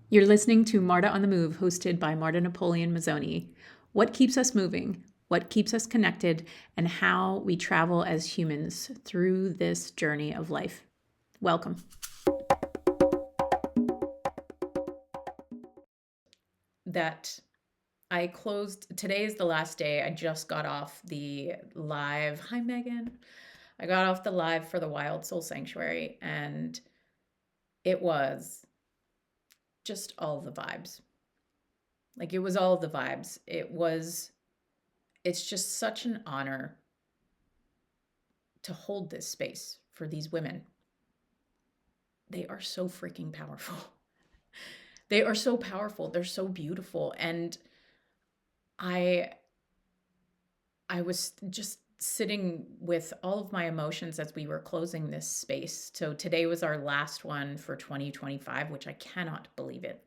You're listening to Marta on the Move, hosted by Marta Napoleon Mazzoni. What keeps us moving, what keeps us connected, and how we travel as humans through this journey of life. Welcome. That I closed, today is the last day. I just got off the live. Hi, Megan. I got off the live for the Wild Soul Sanctuary, and it was just all the vibes. Like, it was all of the vibes. It's just such an honor to hold this space for these women. They are so freaking powerful. They are so powerful. They're so beautiful. And I I was just sitting with all of my emotions as we were closing this space. So today was our last one for 2025, which I cannot believe it.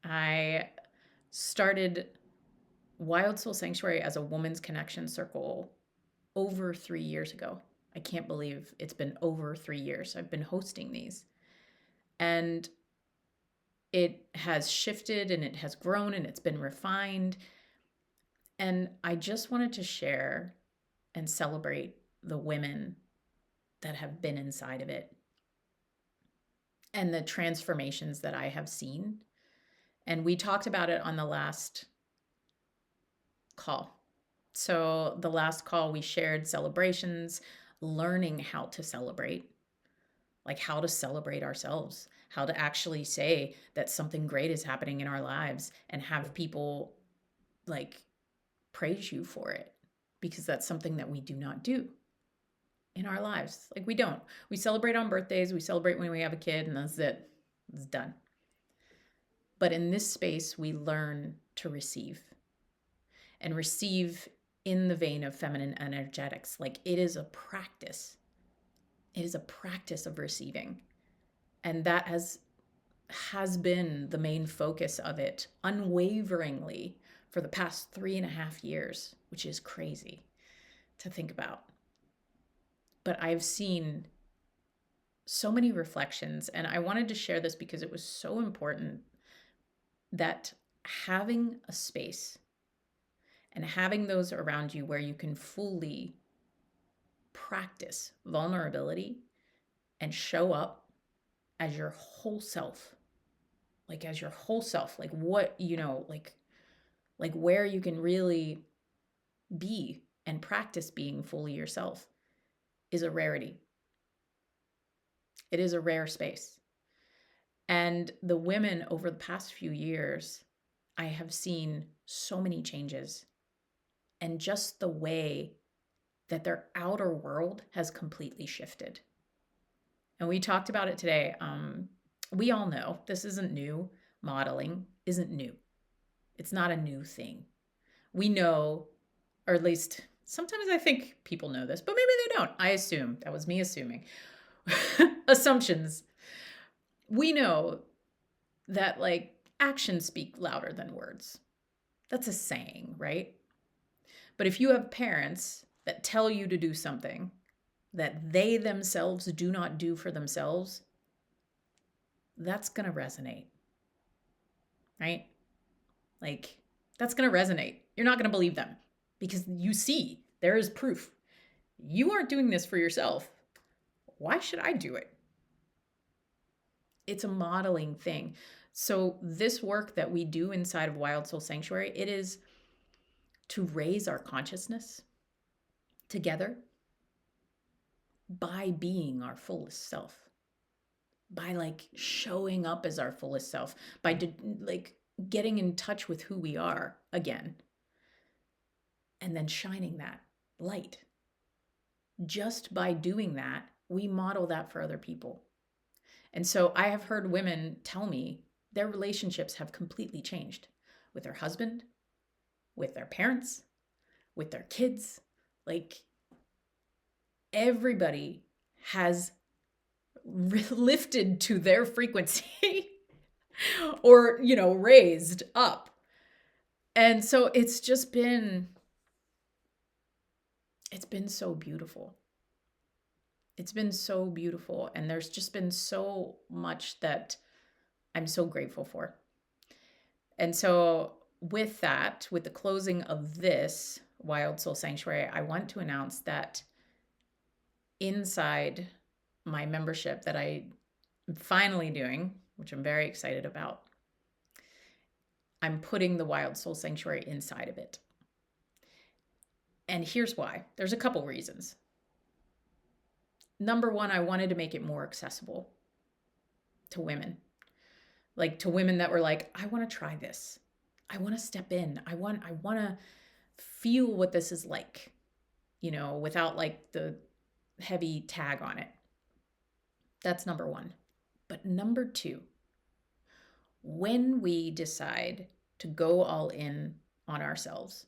I started Wild Soul Sanctuary as a woman's connection circle over 3 years ago. I can't believe it's been over 3 years. I've been hosting these. And it has shifted and it has grown and it's been refined. And I just wanted to share and celebrate the women that have been inside of it and the transformations that I have seen. And we talked about it on the last call. So, the last call, we shared celebrations, learning how to celebrate, like how to celebrate ourselves, how to actually say that something great is happening in our lives and have people like praise you for it, because that's something that we do not do in our lives. Like, we don't. We celebrate on birthdays, we celebrate when we have a kid, and that's it. It's done. But in this space, we learn to receive and receive in the vein of feminine energetics. Like, it is a practice. It is a practice of receiving. And that has been the main focus of it unwaveringly for the past 3.5 years, which is crazy to think about. But I've seen so many reflections, and I wanted to share this because it was so important that having a space and having those around you where you can fully practice vulnerability and show up as your whole self, like as your whole self, like what, like where you can really be and practice being fully yourself, is a rarity. It is a rare space. And the women over the past few years, I have seen so many changes, and just the way that their outer world has completely shifted. And we talked about it today. We all know this isn't new. Modeling isn't new. It's not a new thing. We know, or at least sometimes I think people know this, but maybe they don't. I assume. That was me assuming. Assumptions. We know that, like, actions speak louder than words. That's a saying, right? But if you have parents that tell you to do something that they themselves do not do for themselves, that's going to resonate, right? Like, that's going to resonate. You're not going to believe them because you see there is proof. You aren't doing this for yourself. Why should I do it? It's a modeling thing. So this work that we do inside of Wild Soul Sanctuary, it is to raise our consciousness together by being our fullest self, by like showing up as our fullest self, by like getting in touch with who we are again, and then shining that light. Just by doing that, we model that for other people. And so I have heard women tell me their relationships have completely changed with their husband, with their parents, with their kids. Like, everybody has lifted to their frequency or, raised up. And so it's been so beautiful. It's been so beautiful. And there's just been so much that I'm so grateful for. And so, with that, with the closing of this Wild Soul Sanctuary, I want to announce that inside my membership that I am finally doing, which I'm very excited about, I'm putting the Wild Soul Sanctuary inside of it. And here's why. There's a couple reasons. Number one, I wanted to make it more accessible to women. Like to women that were like, I want to try this. I want to step in. I want to feel what this is like, without like the heavy tag on it. That's number one. But number two, when we decide to go all in on ourselves,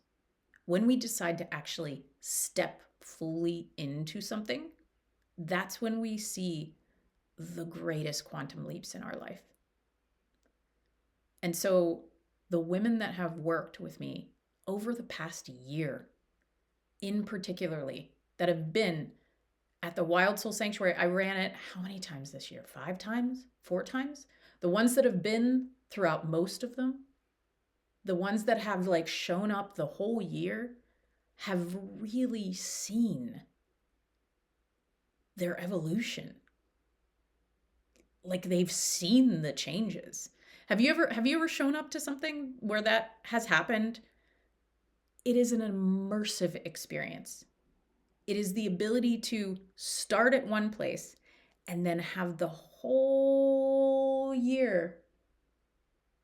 when we decide to actually step fully into something, that's when we see the greatest quantum leaps in our life. And so the women that have worked with me over the past year, in particularly, that have been at the Wild Soul Sanctuary, I ran it how many times this year? 5 times? 4 times? The ones that have been throughout most of them, the ones that have like shown up the whole year, have really seen their evolution. Like they've seen the changes. Have you ever shown up to something where that has happened? It is an immersive experience. It is the ability to start at one place and then have the whole year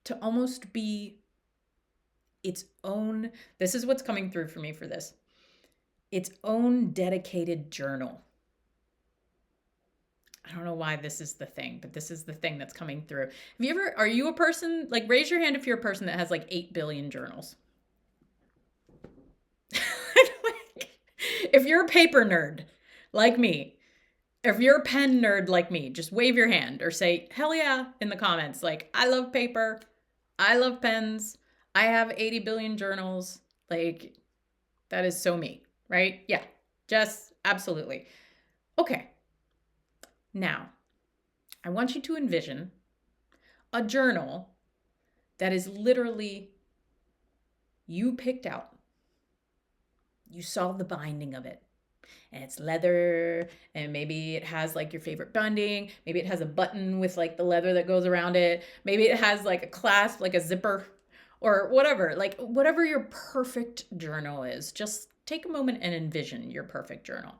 to almost be its own, this is what's coming through for me for this, its own dedicated journal. I don't know why this is the thing, but this is the thing that's coming through. Are you a person, like raise your hand if you're a person that has like 8 billion journals. If you're a paper nerd like me, if you're a pen nerd like me, just wave your hand or say, hell yeah, in the comments. Like, I love paper. I love pens. I have 80 billion journals. Like, that is so me, right? Yeah, just absolutely. Okay. Now, I want you to envision a journal that is literally you picked out. You saw the binding of it. And it's leather, and maybe it has like your favorite binding. Maybe it has a button with like the leather that goes around it. Maybe it has like a clasp, like a zipper, or whatever. Like whatever your perfect journal is, just take a moment and envision your perfect journal.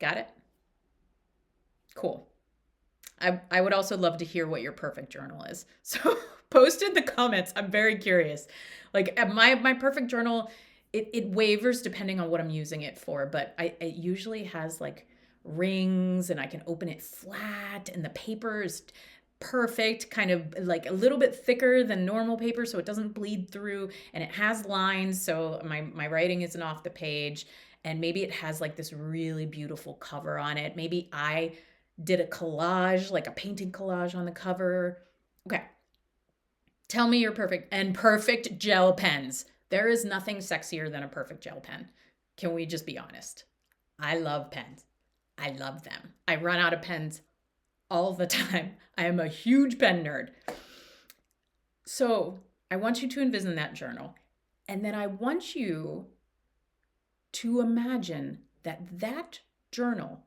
Got it? Cool. I would also love to hear what your perfect journal is. So post in the comments. I'm very curious. Like my perfect journal, it wavers depending on what I'm using it for, but it usually has like rings and I can open it flat and the paper is perfect, kind of like a little bit thicker than normal paper so it doesn't bleed through, and it has lines so my writing isn't off the page, and maybe it has like this really beautiful cover on it. Maybe I did a collage, like a painting collage on the cover. Okay. Tell me you're perfect. And perfect gel pens. There is nothing sexier than a perfect gel pen. Can we just be honest? I love pens. I love them. I run out of pens all the time. I am a huge pen nerd. So I want you to envision that journal. And then I want you to imagine that journal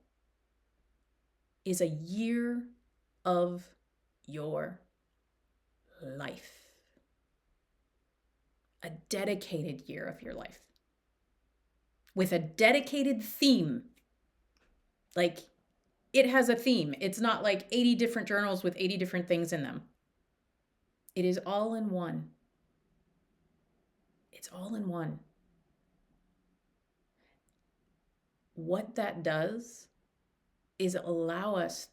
is a year of your life. A dedicated year of your life. With a dedicated theme. Like, it has a theme. It's not like 80 different journals with 80 different things in them. It is all in one. It's all in one. What that does is it allows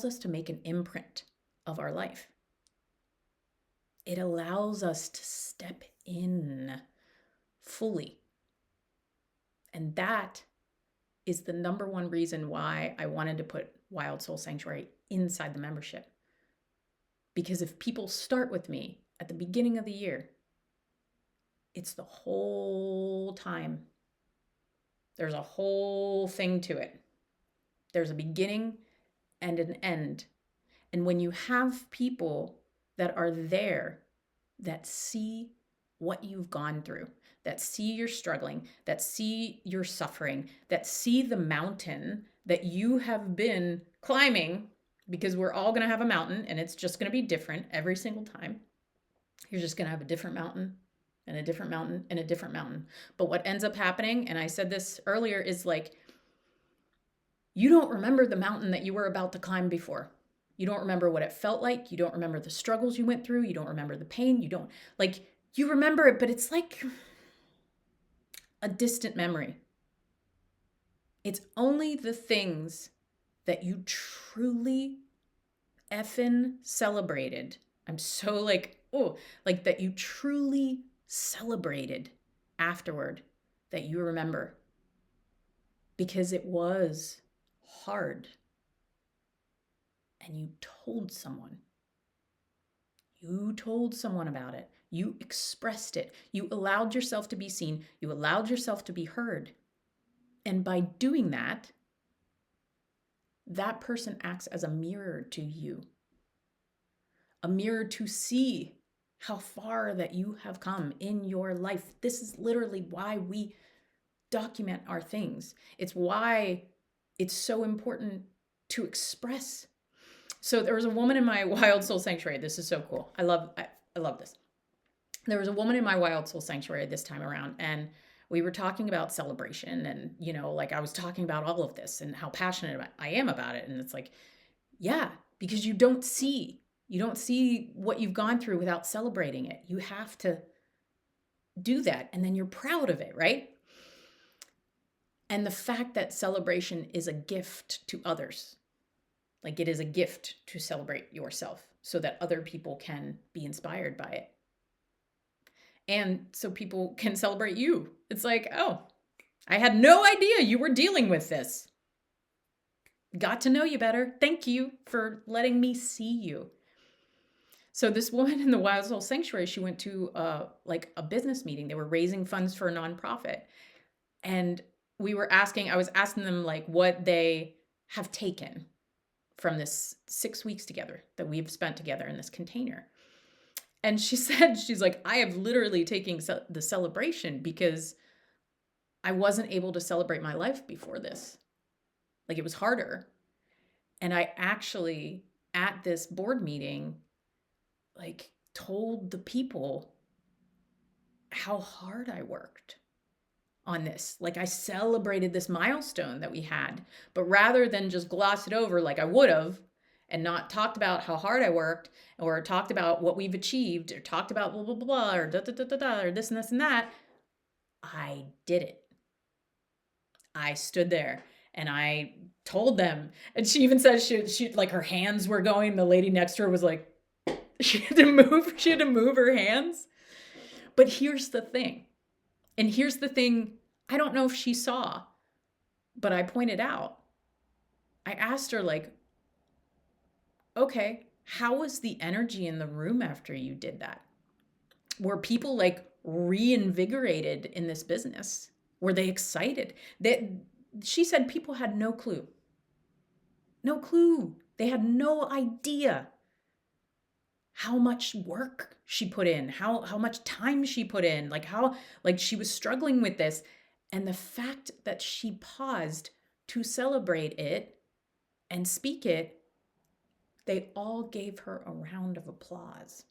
us to make an imprint of our life. It allows us to step in fully. And that is the number one reason why I wanted to put Wild Soul Sanctuary inside the membership. Because if people start with me at the beginning of the year, it's the whole time. There's a whole thing to it. There's a beginning and an end. And when you have people that are there, that see what you've gone through, that see you're struggling, that see you're suffering, that see the mountain that you have been climbing, because we're all going to have a mountain and it's just going to be different every single time. You're just going to have a different mountain and a different mountain and a different mountain. But what ends up happening, and I said this earlier, is like, you don't remember the mountain that you were about to climb before. You don't remember what it felt like. You don't remember the struggles you went through. You don't remember the pain. You remember it, but it's like a distant memory. It's only the things that you truly effing celebrated. I'm so like, oh, like that you truly celebrated afterward that you remember. Because it was hard. And you told someone. You told someone about it. You expressed it. You allowed yourself to be seen. You allowed yourself to be heard. And by doing that, that person acts as a mirror to you. A mirror to see how far that you have come in your life. This is literally why we document our things. It's why it's so important to express. So there was a woman in my Wild Soul Sanctuary. This is so cool. I love this. There was a woman in my Wild Soul Sanctuary this time around, and we were talking about celebration, and like I was talking about all of this and how passionate I am about it. And it's like, yeah, because you don't see what you've gone through without celebrating it. You have to do that, and then you're proud of it, right? And the fact that celebration is a gift to others. Like, it is a gift to celebrate yourself so that other people can be inspired by it. And so people can celebrate you. It's like, oh, I had no idea you were dealing with this. Got to know you better. Thank you for letting me see you. So this woman in the Wild Soul Sanctuary, she went to a business meeting. They were raising funds for a nonprofit. And I was asking them like what they have taken from this 6 weeks together that we've spent together in this container. And she said, she's like, I have literally taken the celebration because I wasn't able to celebrate my life before this. Like, it was harder. And I actually, at this board meeting, like told the people how hard I worked on this. Like, I celebrated this milestone that we had, but rather than just gloss it over like I would have and not talked about how hard I worked or talked about what we've achieved or talked about blah, blah, blah, blah, or da, da, da, da, da, or this and this and that, I did it. I stood there and I told them. And she even said she like her hands were going. The lady next to her was like, she had to move her hands. But here's the thing. And here's the thing, I don't know if she saw, but I pointed out. I asked her, like, okay, how was the energy in the room after you did that? Were people like reinvigorated in this business? Were they excited? She said people had no clue. No clue. They had no idea how much work she put in, how much time she put in, like how like she was struggling with this. And the fact that she paused to celebrate it and speak it, they all gave her a round of applause.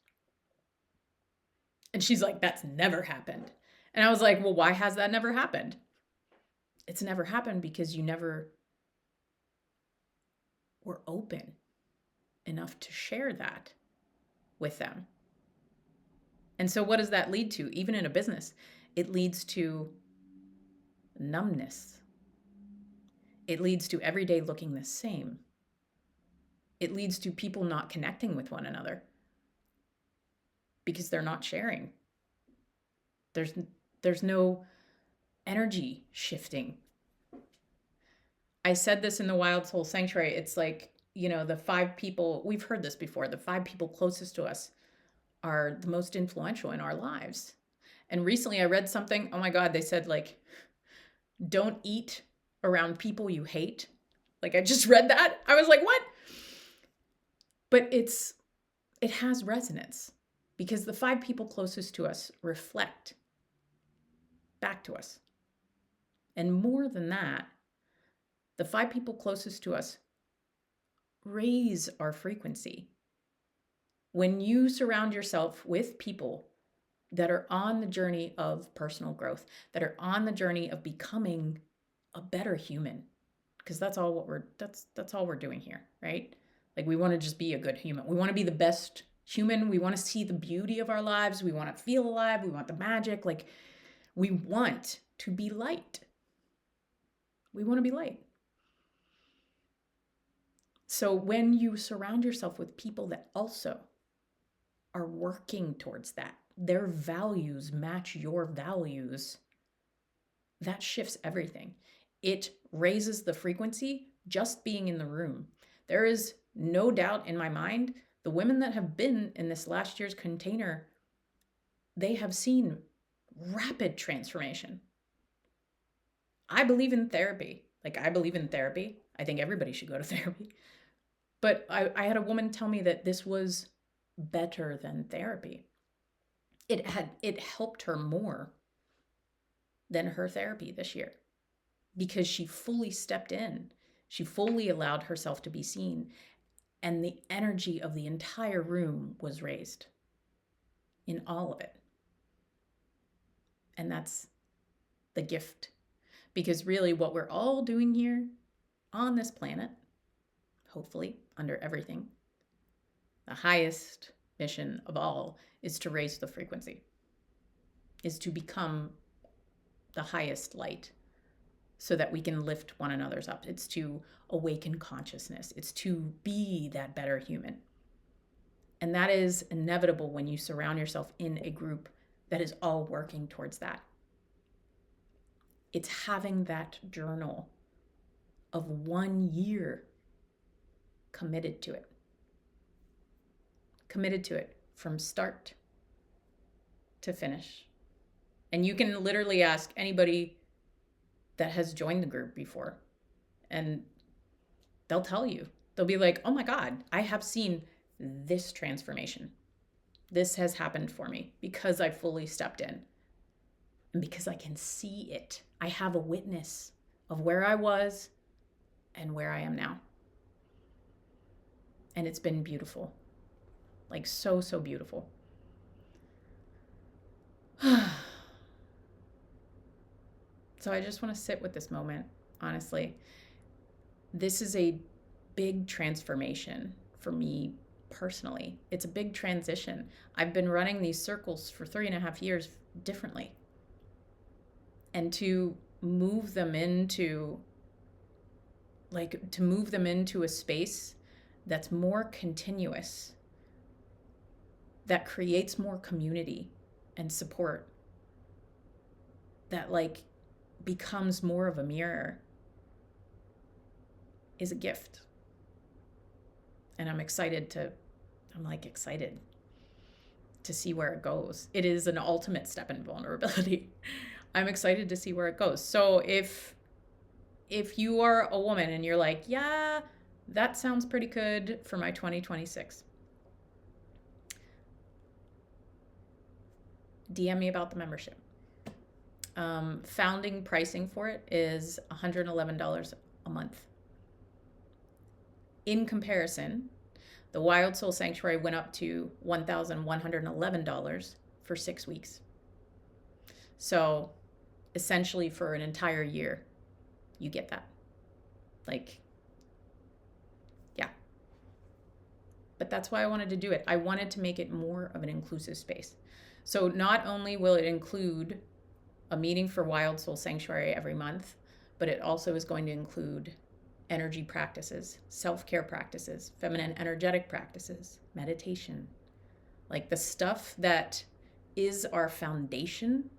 And she's like, that's never happened. And I was like, well, why has that never happened? It's never happened because you never were open enough to share that with them. And so what does that lead to? Even in a business, it leads to numbness. It leads to every day looking the same. It leads to people not connecting with one another because they're not sharing. There's no energy shifting. I said this in the Wild Soul Sanctuary. It's like, the 5 people, we've heard this before, the 5 people closest to us are the most influential in our lives. And recently I read something, oh my God, they said like, don't eat around people you hate. Like, I just read that. I was like, what? But it has resonance because the 5 people closest to us reflect back to us. And more than that, the 5 people closest to us raise our frequency. When you surround yourself with people that are on the journey of personal growth, that are on the journey of becoming a better human, because that's all we're doing here, right? Like, we want to just be a good human. We want to be the best human. We want to see the beauty of our lives. We want to feel alive. We want the magic. Like, we want to be light. We want to be light. So when you surround yourself with people that also are working towards that, their values match your values, that shifts everything. It raises the frequency just being in the room. There is no doubt in my mind, the women that have been in this last year's container, they have seen rapid transformation. I believe in therapy. I believe in therapy. I think everybody should go to therapy. But I had a woman tell me that this was better than therapy. It helped her more than her therapy this year because she fully stepped in. She fully allowed herself to be seen. And the energy of the entire room was raised in all of it. And that's the gift. Because really what we're all doing here on this planet, hopefully under everything, the highest mission of all is to raise the frequency, is to become the highest light so that we can lift one another's up. It's to awaken consciousness. It's to be that better human. And that is inevitable when you surround yourself in a group that is all working towards that. It's having that journal of 1 year committed to it. Committed to it from start to finish. And you can literally ask anybody that has joined the group before, and they'll tell you. They'll be like, oh my God, I have seen this transformation. This has happened for me because I fully stepped in and because I can see it. I have a witness of where I was and where I am now. And it's been beautiful. Like so, so beautiful. So I just want to sit with this moment, honestly. This is a big transformation for me personally. It's a big transition. I've been running these circles for 3.5 years differently. And to move them into a space that's more continuous, that creates more community and support, that becomes more of a mirror, is a gift. And I'm excited to see where it goes. It is an ultimate step in vulnerability. I'm excited to see where it goes. So if you are a woman and you're like, yeah, that sounds pretty good for my 2026, DM me about the membership. Founding pricing for it is $111 a month. In comparison, the Wild Soul Sanctuary went up to $1,111 for 6 weeks. So essentially for an entire year, you get that. Yeah. But that's why I wanted to do it. I wanted to make it more of an inclusive space. So not only will it include a meeting for Wild Soul Sanctuary every month, but it also is going to include energy practices, self-care practices, feminine energetic practices, meditation, the stuff that is our foundation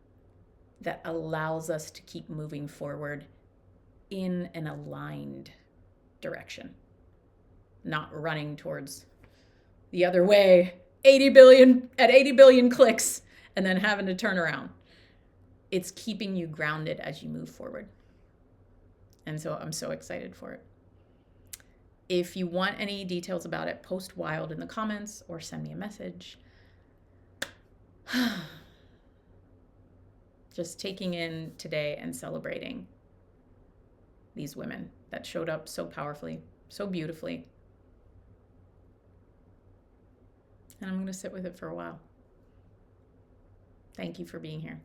that allows us to keep moving forward in an aligned direction, not running towards the other way, 80 billion clicks, and then having to turn around. It's keeping you grounded as you move forward. And so I'm so excited for it. If you want any details about it, post wild in the comments or send me a message. Just taking in today and celebrating these women that showed up so powerfully, so beautifully. And I'm going to sit with it for a while. Thank you for being here.